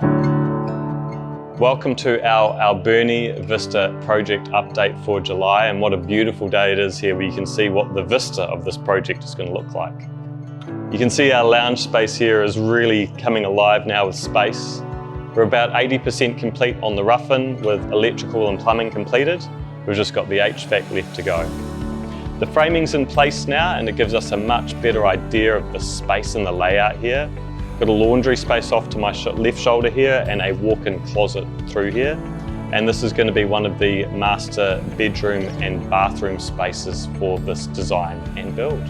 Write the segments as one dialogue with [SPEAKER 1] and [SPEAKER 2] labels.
[SPEAKER 1] Welcome to our Alberni Vista Project update for July, and what a beautiful day it is here where you can see what the vista of this project is going to look like. You can see our lounge space here is really coming alive now with space. We're about 80% complete on the rough-in with electrical and plumbing completed. We've just got the HVAC left to go. The framing's in place now and it gives us a much better idea of the space and the layout here. Got a laundry space off to my left shoulder here and a walk-in closet through here. And this is going to be one of the master bedroom and bathroom spaces for this design and build.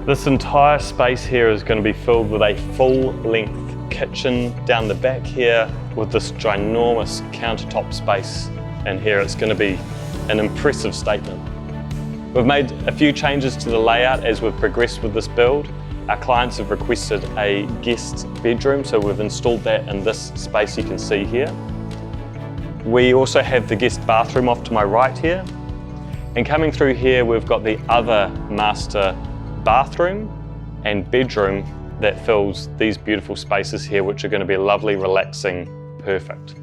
[SPEAKER 1] This entire space here is going to be filled with a full-length kitchen down the back here with this ginormous countertop space. And here it's going to be an impressive statement. We've made a few changes to the layout as we've progressed with this build. Our clients have requested a guest bedroom, so we've installed that in this space you can see here. We also have the guest bathroom off to my right here. And coming through here, we've got the other master bathroom and bedroom that fills these beautiful spaces here, which are going to be lovely, relaxing, perfect.